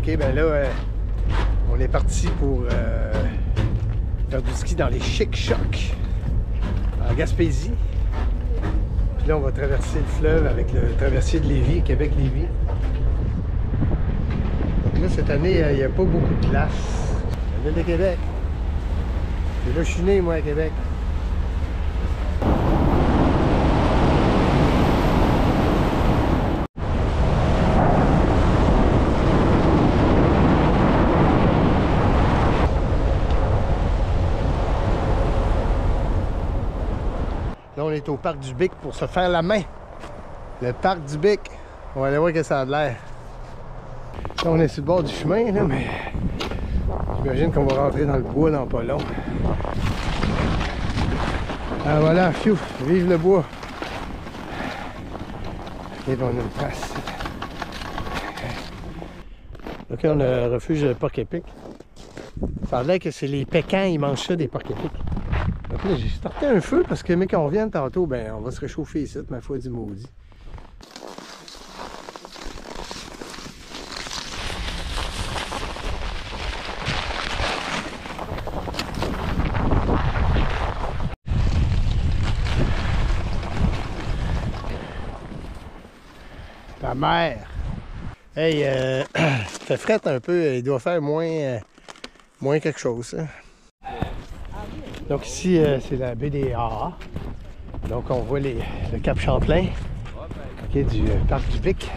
OK, ben là, on est parti pour faire du ski dans les Chic-Chocs, en Gaspésie. Puis là, on va traverser le fleuve avec le traversier de Lévis, Québec-Lévis. Donc là, cette année, il n'y a pas beaucoup de glace. La ville de Québec. Et là, je suis né, moi, à Québec. Là, on est au parc du Bic pour se faire la main. Le parc du Bic. On va aller voir que ça a de l'air. Là, on est sur le bord du chemin, là, mais j'imagine qu'on va rentrer dans le bois dans pas long. Ah voilà, fiou, vive le bois. Et bon, on a une trace. Donc là, on a un refuge de porc épic. Ça a l'air que c'est les pécans, ils mangent ça, des porcs épics. Donc là, j'ai starté un feu parce que, mais quand on vient tantôt, ben, on va se réchauffer ici, ma foi du maudit. La mer. Hey, il fait fret un peu, il doit faire moins quelque chose. Hein? Donc ici, c'est la baie des Haras. Donc on voit le Cap Champlain, okay, du parc du Bic.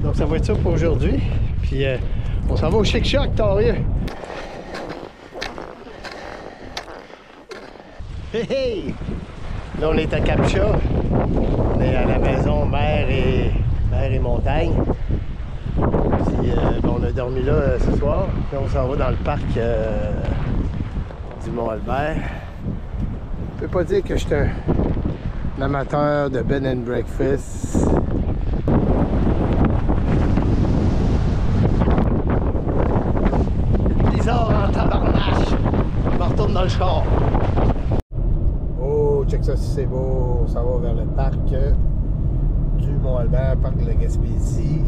Donc ça va être ça pour aujourd'hui. Puis on s'en va au Chic-Chocs, Torieux. Hey hey! Là on est à Cap-Chat. On est à la maison mer et montagne. Puis on a dormi là ce soir. Puis on s'en va dans le parc du Mont-Albert. Je peux pas dire que je suis un amateur de bed and breakfast. Bizarre en tabarnache. Je me retourne dans le char. Oh, check ça, c'est beau. On s'en va vers le parc du Mont-Albert, parc de la Gaspésie.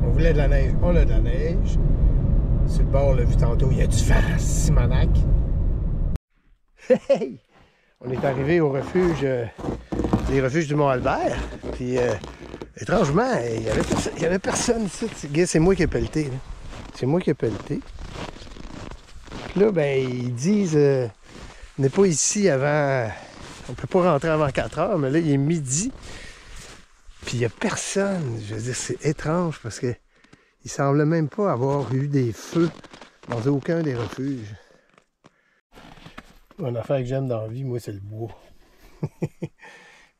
On voulait de la neige, on a de la neige. Sur le bord, on l'a vu tantôt, il y a du vent, Simonac. Hey! On est arrivé au refuge, les refuges du Mont-Albert. Puis, étrangement, il y avait personne ici. C'est moi qui ai pelleté. C'est moi qui ai pelleté. Puis là, ben, ils disent, on n'est pas ici avant, on peut pas rentrer avant 4 heures, mais là, il est midi. Puis il n'y a personne. Je veux dire, c'est étrange parce que il semble même pas avoir eu des feux dans aucun des refuges. Une affaire que j'aime dans la vie, moi, c'est le bois.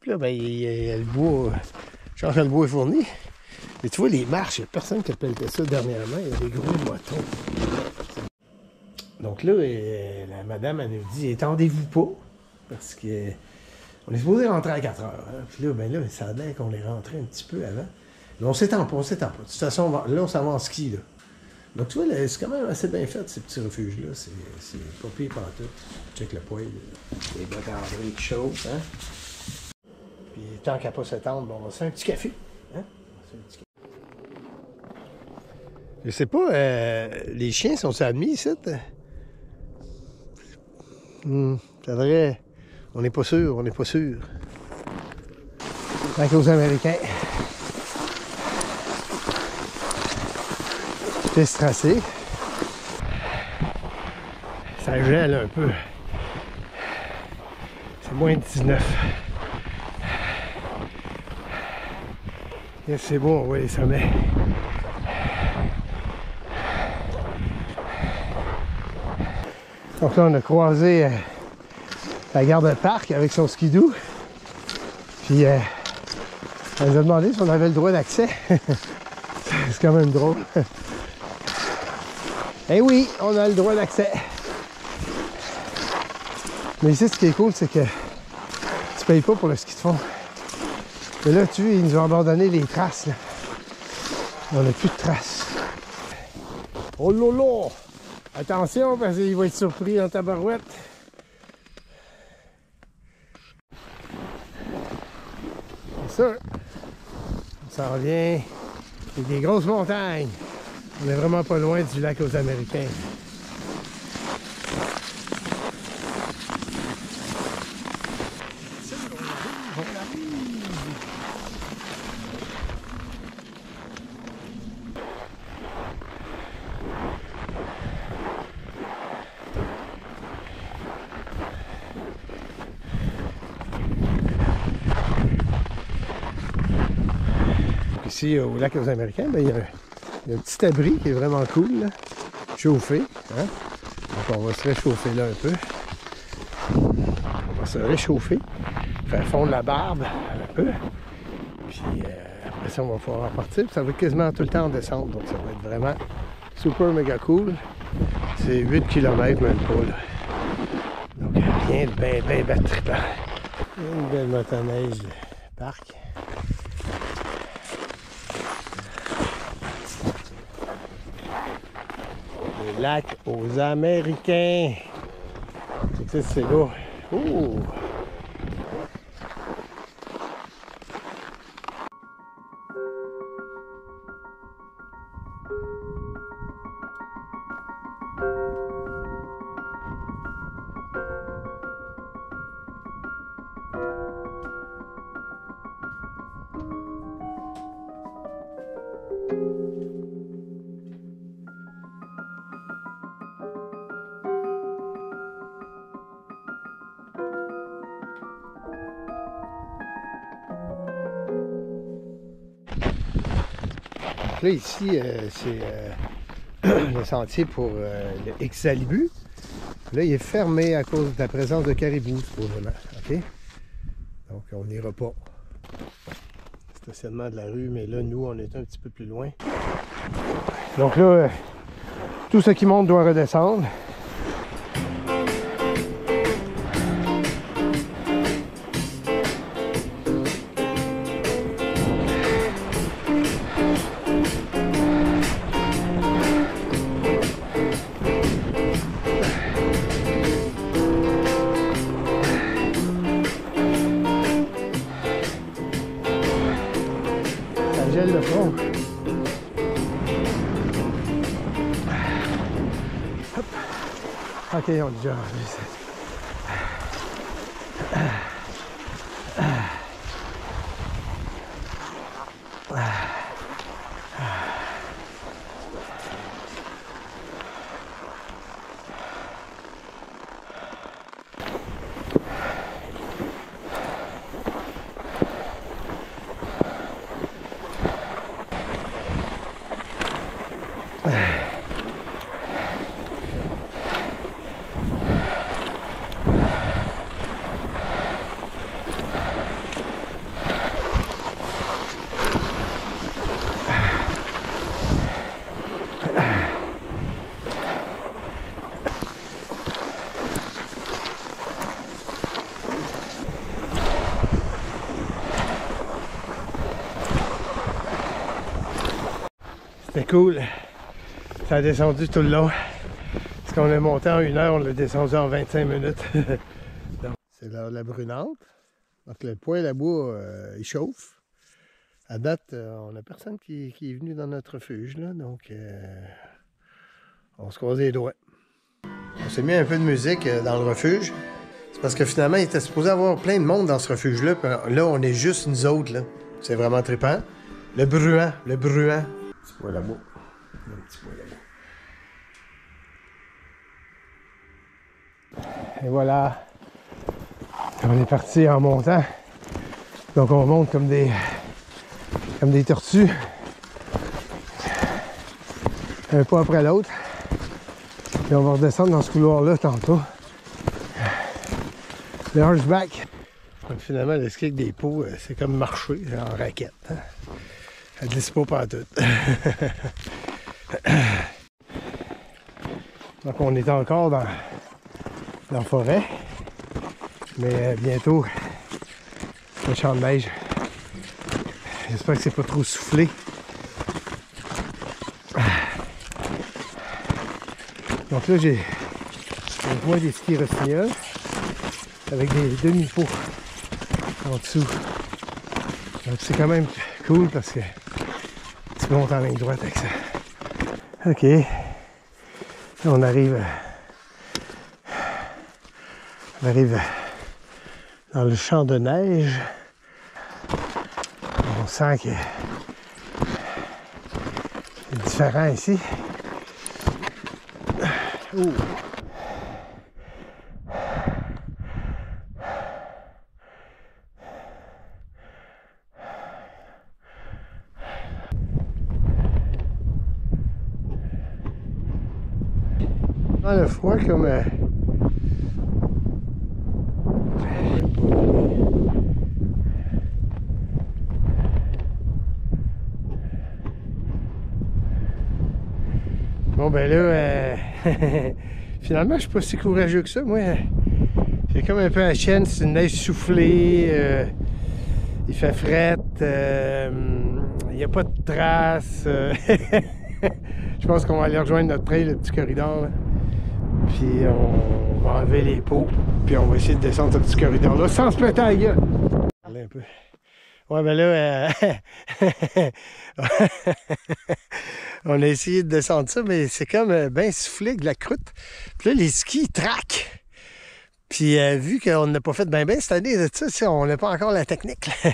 Puis là, ben, il y a le bois. Je pense que le bois est fourni. Mais tu vois, les marches, il n'y a personne qui a pelleté ça dernièrement. Il y a des gros moutons. Donc là, la madame, elle nous dit, étendez-vous pas. Parce que on est supposé rentrer à 4 heures. Hein. Puis là, ben là, ça a l'air qu'on est rentré un petit peu avant. Mais on s'étend pas, on s'étend pas. De toute façon, là, on s'en va en ski, là. Donc, tu vois, c'est quand même assez bien fait, ces petits refuges-là. C'est pas pire pantoute. Check le poil, les bottes d'André qui chauffent, hein. Puis, tant qu'à pas s'étendre, bon, on va se faire un petit café, hein. Je sais pas, les chiens sont admis ici? Ça devrait... On n'est pas sûr, on n'est pas sûr. Tant qu'aux Américains. C'est stressé. Ça gèle un peu. C'est moins 19. Et c'est bon, on voit les sommets. Donc là, on a croisé la garde-parc avec son skidoo. Puis elle nous a demandé si on avait le droit d'accès. C'est quand même drôle. Eh oui, on a le droit d'accès. Mais ici, ce qui est cool, c'est que tu payes pas pour le ski de fond. Mais là, tu vois, ils nous ont abandonné les traces. Là. On n'a plus de traces. Oh lolo! Attention, parce qu'il va être surpris en tabarouette. C'est ça. On s'en revient. Il y a des grosses montagnes. On est vraiment pas loin du lac aux Américains. Ici, au lac aux Américains, ben, il y a un petit abri qui est vraiment cool, là, chauffé. Hein? Donc on va se réchauffer là un peu. On va se réchauffer, faire fondre la barbe un peu. Puis après ça, on va pouvoir repartir. Ça va être quasiment tout le temps en descente, donc ça va être vraiment super méga cool. C'est 8 km même pas, là. Donc rien de bien trippant. Une belle motoneige de parc. Le lac aux Américains. C'est là. Ouh! Là, ici, c'est le sentier pour le Excalibur. Là, il est fermé à cause de la présence de caribous, supposément. OK? Donc, on n'ira pas. Stationnement de la rue, mais là, nous, on est un petit peu plus loin. Donc là, tout ce qui monte doit redescendre. Gèle le front. Hop. Ok, on est déjà rendu. C'était cool. Ça a descendu tout le long. Ce qu'on a monté en 1 heure, on l'a descendu en 25 minutes. C'est l'heure de la brunante. Donc le poêle à bois, il chauffe. À date, on n'a personne qui est venu dans notre refuge, là, donc on se croise les doigts. On s'est mis un peu de musique dans le refuge. C'est parce que finalement, il était supposé avoir plein de monde dans ce refuge-là. Là, on est juste nous autres, là. C'est vraiment trippant. Le bruant, le bruant. Petit poêle à bois. Un petit poêle à bois. Et voilà. On est parti en montant. Donc on monte comme des tortues. Un pas après l'autre. Et on va redescendre dans ce couloir-là tantôt. Le horseback. Donc finalement, le ski avec des pots, c'est comme marcher en raquette. Hein? Ça ne glisse pas partout. Donc on est encore dans la forêt. Mais bientôt, le champ de neige. J'espère que c'est pas trop soufflé. Donc là, j'ai un point des skis rossignols avec des demi-pots en dessous. Donc c'est quand même cool parce que tu montes en ligne droite avec ça. OK. On arrive dans le champ de neige. On sent que c'est différent ici. Ouh. Dans le froid comme bon ben là finalement je suis pas si courageux que ça. Moi j'ai comme un peu la chienne, c'est une neige soufflée, il fait fret, il n'y a pas de traces. Je pense qu'on va aller rejoindre notre trail, le petit corridor là. Puis on va enlever les pots, puis on va essayer de descendre ce petit corridor-là sans se péter la gueule. Un peu. Ouais, ben là, on a essayé de descendre ça, mais c'est comme bien soufflé avec de la croûte. Puis là, les skis, ils traquent. Puis vu qu'on n'a pas fait bien cette année, on n'a pas encore la technique. Là.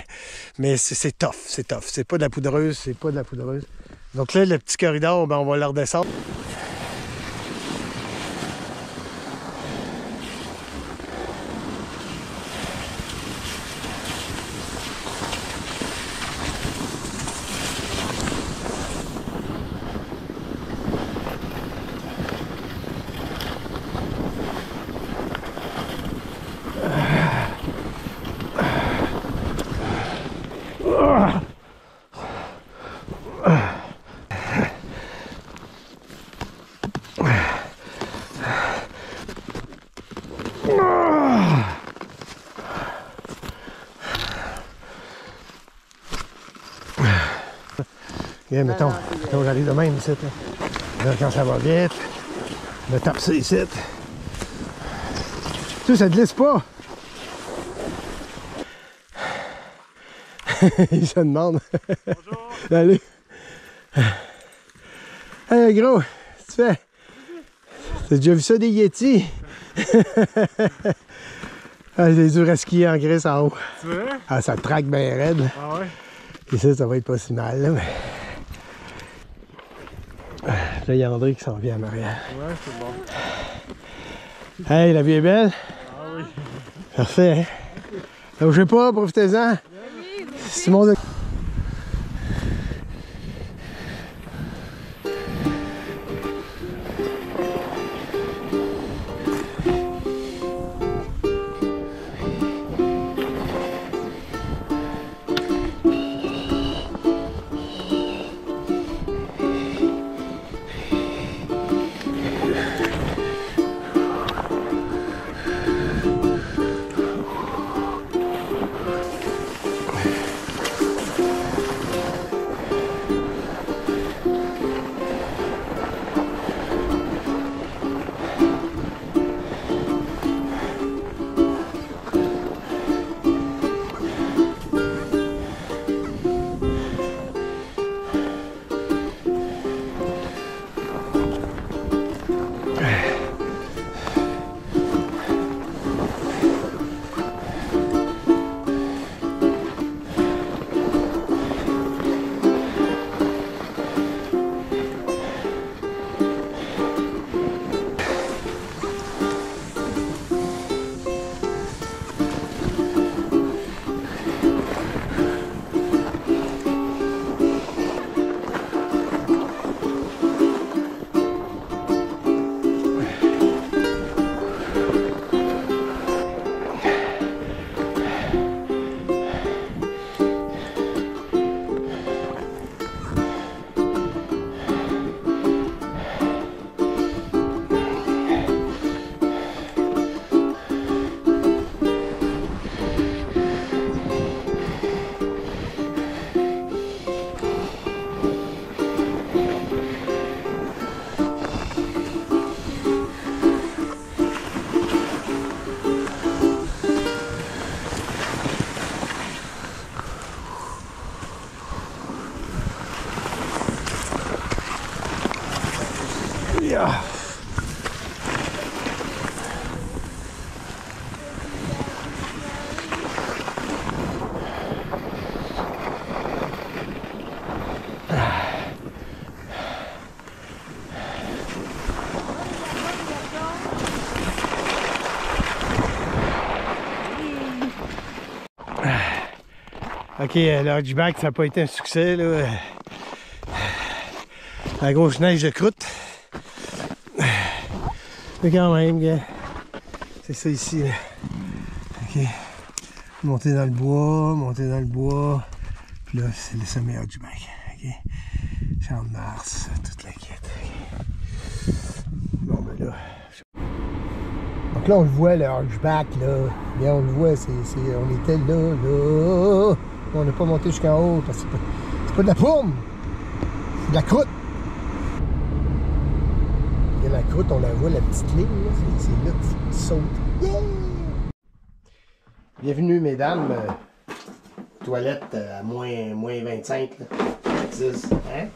Mais c'est tough, c'est tough. C'est pas de la poudreuse, c'est pas de la poudreuse. Donc là, le petit corridor, ben, on va le redescendre. Yeah, mettons, j'arrive de même ici. Là, quand ça va vite, je me tape ça ici. Tu sais, ça glisse pas. Il se demande. Bonjour. Salut. Hey gros, qu'est-ce que tu fais? T'as déjà vu ça des Yétis? Ah, c'est dur à skier en gris en haut. Tu veux? Ah, ça traque bien raide. Ah ouais? Et ça va être pas si mal. Là, mais... Là, il y a André qui s'en vient en arrière. Ouais, c'est bon. Hey, la vie est belle? Ah oui. Parfait, hein? Lâchez pas, profitez-en. C'est mon... Ah. Ok, le Hunchback, ça n'a pas été un succès, là. La grosse neige de croûte. Mais quand même, gars. C'est ça ici, là. Ok. Monter dans le bois, monter dans le bois. Puis là, c'est le sommet Hunchback. Ok. Champ de Mars, toute la quête. Okay. Bon, ben là. Donc là, on le voit, le Hunchback, là. Bien, on le voit, on était là. On n'a pas monté jusqu'en haut parce que c'est pas de la pomme, c'est de la croûte. Il y a la croûte, on la voit, la petite ligne, c'est là qui saute. Yeah! Bienvenue, mesdames. Toilette à moins 25, là. 10, hein?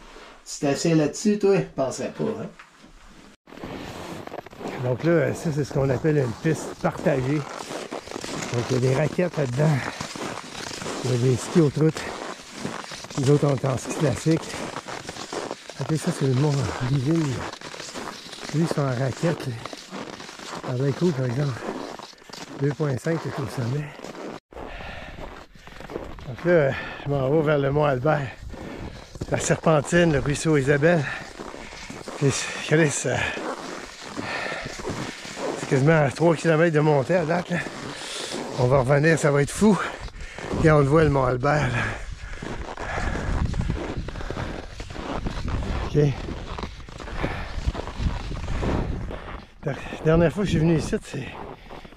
Si t'es assis là-dessus, toi, je penserais pas, hein? Donc là, ça, c'est ce qu'on appelle une piste partagée. Donc il y a des raquettes là-dedans. Il y a des skis aux troutes. Les autres ont en ski classique. Après ça, c'est le mont Liville. Lui, ils sont en raquette. Ah ben cool, par exemple. 2.5 est au sommet. Donc là, je m'en vais vers le mont Albert. La Serpentine, le ruisseau Isabelle. Puis, regardez ça. C'est quasiment à 3 km de montée à date, là. On va revenir, ça va être fou. Et on le voit, le mont Albert, là. Ok. La dernière fois que je suis venu ici, c'est...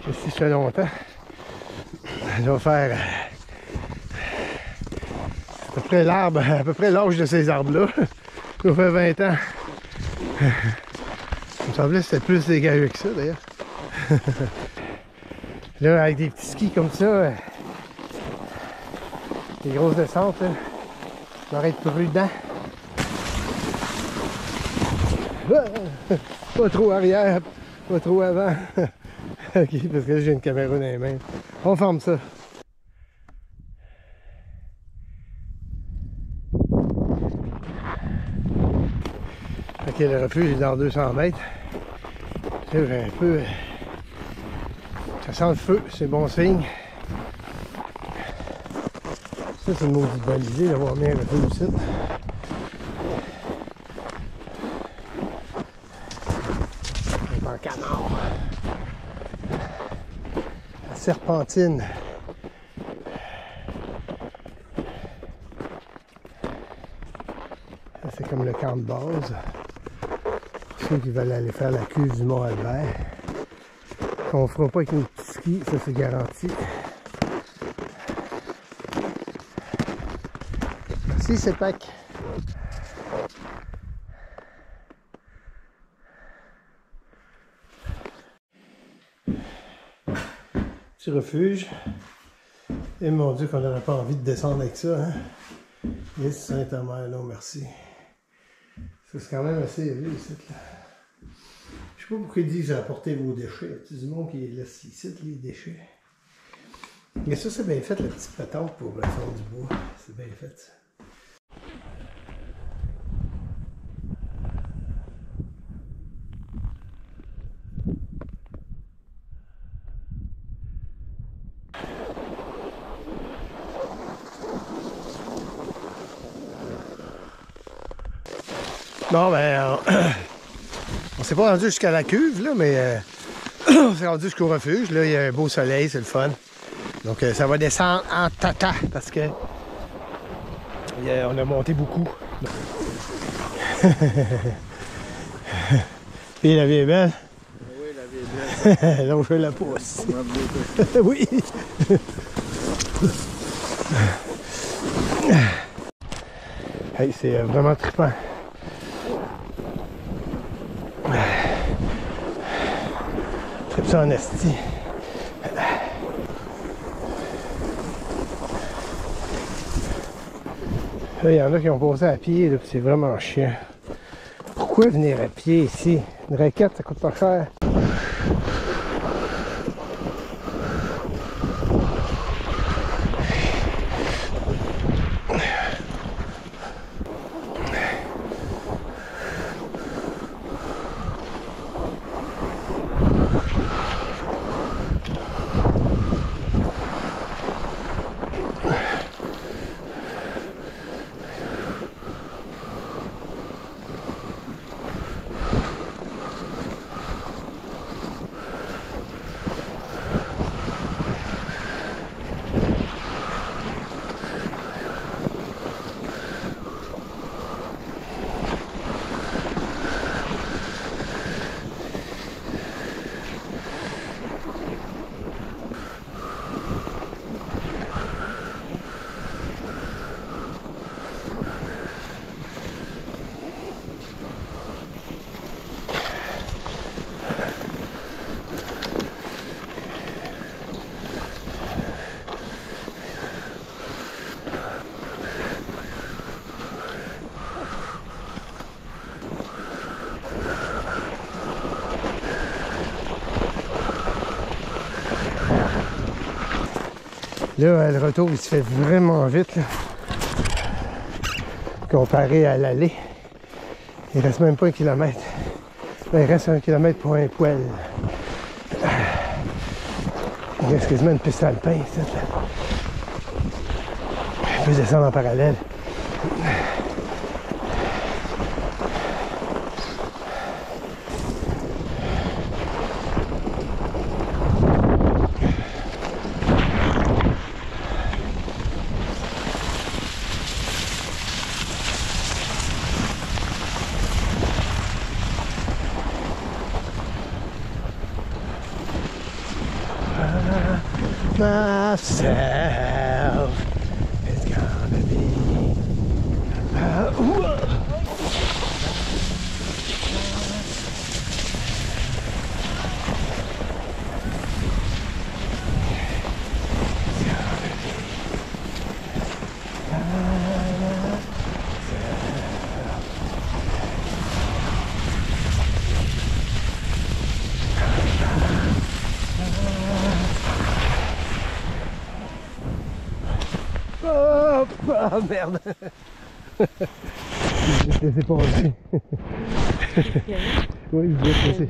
Je suis ici longtemps. Ça va faire... à peu près l'arbre, à peu près l'âge de ces arbres-là. Ça va faire 20 ans. Il me semblait que c'était plus dégagé que ça, d'ailleurs. Là, avec des petits skis comme ça, des grosses descentes, là, il faudrait être prudent. Pas trop arrière, pas trop avant. Ok, parce que là, j'ai une caméra dans les mains. On ferme ça. Ok, le refuge est dans 200 mètres. C'est un peu... ça sent le feu, c'est bon signe. Ça, c'est une maudite bonne idée d'avoir mis un refuge ici. Un canard. La Serpentine. Ça, c'est comme le camp de base. Ceux qui veulent aller faire la cuve du Mont Albert. On ne fera pas avec nos petits skis, ça c'est garanti. Merci, c'est Pâques. Petit refuge. Et mon Dieu qu'on n'aurait pas envie de descendre avec ça, hein? Et Saint-Omer, non merci. Ça c'est quand même assez élevé ici, là. Je sais pas pourquoi ils disent apporter vos déchets. Il y a du monde qui laisse ici les déchets. Mais ça c'est bien fait, la petite patente pour faire du bois. C'est bien fait ça. Bon, ben, on s'est pas rendu jusqu'à la cuve, là, mais on s'est rendu jusqu'au refuge. Là, il y a un beau soleil, c'est le fun. Donc, ça va descendre en tata parce que on a monté beaucoup. Et la vie est belle? Oui, la vie est belle. Là où je fais la pousse. Oui. Hey, c'est vraiment trippant. C'est ça en esti. Là, il y en a qui ont posé à pied, là, c'est vraiment chiant. pourquoi venir à pied ici? Une raquette, ça coûte pas cher. Là, le retour, il se fait vraiment vite, là, comparé à l'aller. Il reste même pas 1 kilomètre. Ben, il reste 1 kilomètre pour un poil. Il reste quasiment une piste alpin, ça. On peut descendre en parallèle. Myself is gonna be oh merde! Je vais te laisser passer. Oui, je vais te laisser.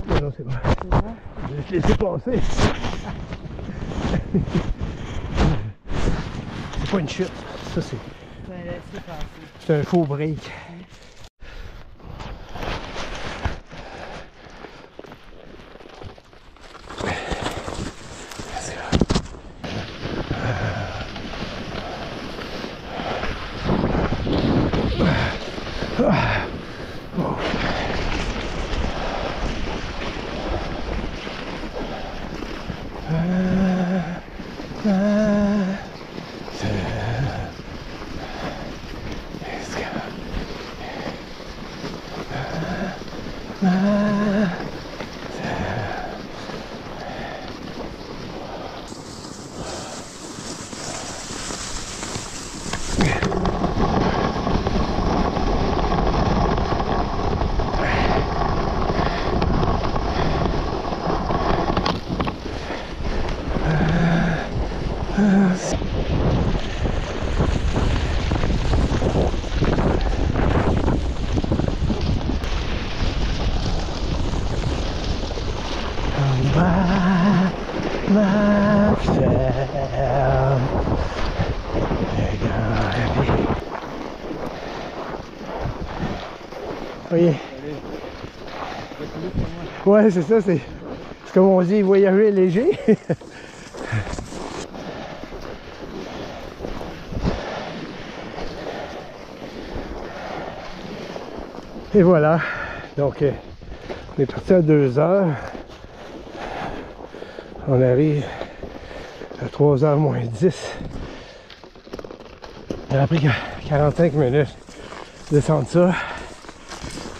Non, non, c'est bon. Je vais te laisser passer. C'est pas une chute, ça c'est. C'est un faux break. Oui. Ouais, c'est ça, c'est comme on dit, voyager léger. Et voilà, donc on est parti à 2 heures. On arrive à 3 heures moins 10. Ça a pris 45 minutes de descendre ça.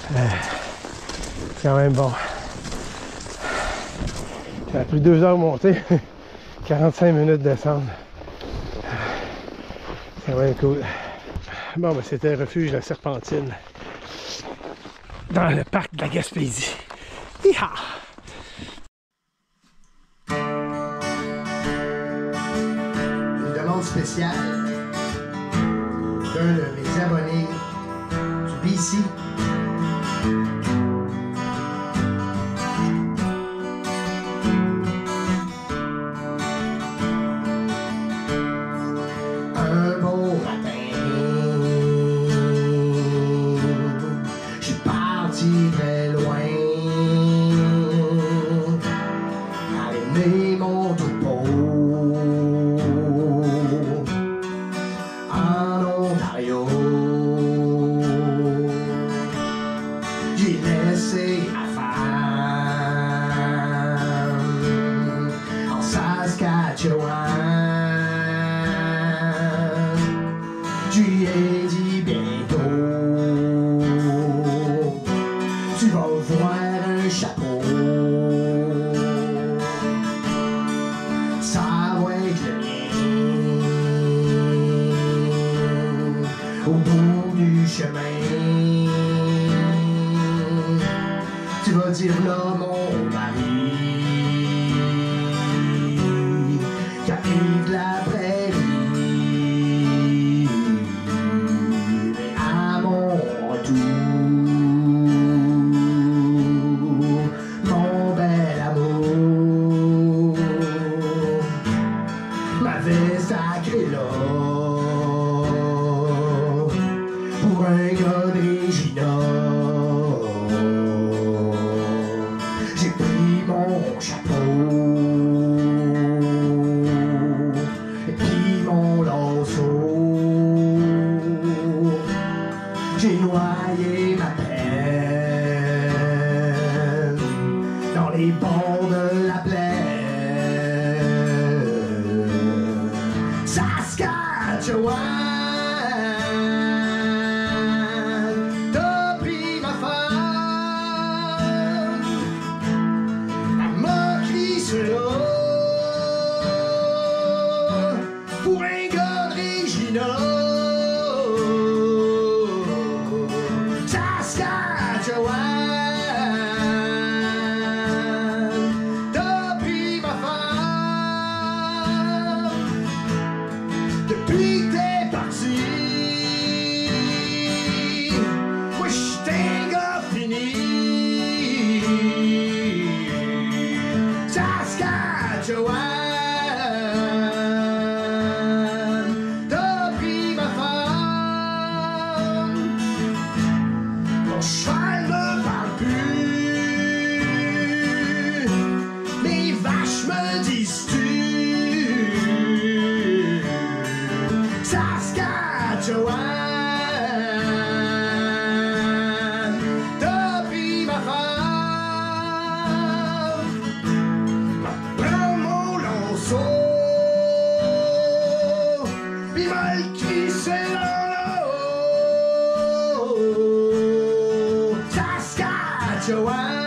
C'est quand même bon. Ça a pris 2 heures monter, 45 minutes de descendre. C'est quand même cool. Bon, ben, c'était le refuge de la Serpentine. dans le parc de la Gaspésie. Hi-ha! Une demande spéciale d'un de mes abonnés du BC. Un beau matin, je suis parti très loin, aller mon troupeau en Ontario. J'ai laissé ma femme en Saskatchewan. Je lui ai dit bientôt, tu vas voir un chapeau, ça va être le mien, au bout du chemin, tu vas dire là mon mari, qui arrive de la prairie. Mon bel amour m'avait sacré là pour un gars de Regina. J'ai pris mon chapeau et puis mon lasso. J'ai noyé ma peine dans les bords de la plaine Saskatchewan. T'as pris ma femme, elle m'a glissé là pour un gars de Regina. Saskatchewan, t'as pris ma femme depuis que t'es parti. Moi j'étais un gars fini. Saskatchewan, t'as pris ma femme. Mon cheval me parle plus, mes vaches me disent-tu. Saskatchewan, t'as pris ma femme. Prends mon lanceau, pis m'a le glissé dans l'eau. Saskatchewan.